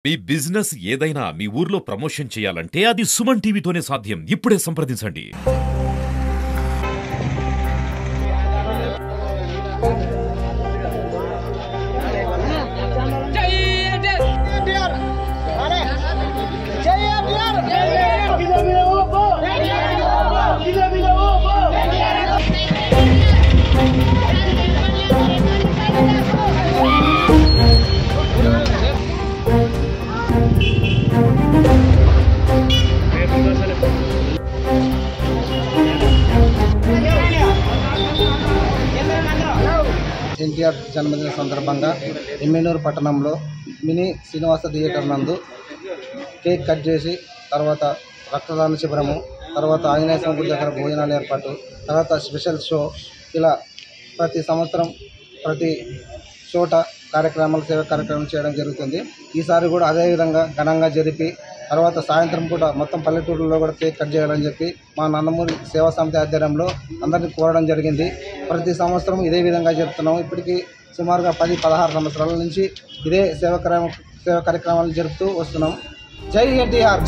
మీ business ఏదైనా మీ ఊర్లో promotion చేయాలంటే అది సుమన్ టీవీతోనే సాధ్యం. ఇప్పుడే సంప్రదించండి. ఎన్టీఆర్ జన్మదిన సందర్భంగా ఎమ్మెనూరు పట్టణంలో మినీ శ్రీనివాస థియేటర్ నందు కేక్ కట్ చేసి తర్వాత రక్తదాన శిబిరము, తర్వాత ఆంజనేయ స్వామి గుడి దగ్గర భోజనాలు ఏర్పాటు, తర్వాత స్పెషల్ షో, ఇలా ప్రతి సంవత్సరం ప్రతి చోట సేవా కార్యక్రమం చేయడం జరుగుతుంది. ఈసారి కూడా అదేవిధంగా ఘనంగా జరిపి తర్వాత సాయంత్రం కూడా మొత్తం పల్లెటూరులో కూడా కేక్ కట్ చేయాలని చెప్పి మా నందమూరి సేవా సమితి ఆధ్వర్యంలో అందరినీ కోరడం జరిగింది. ప్రతి సంవత్సరం ఇదే విధంగా జరుపుతున్నాము. ఇప్పటికీ సుమారుగా 10-16 సంవత్సరాల నుంచి ఇదే సేవా కార్యక్రమాలు జరుపుతూ వస్తున్నాం. జై ఎన్టీఆర్.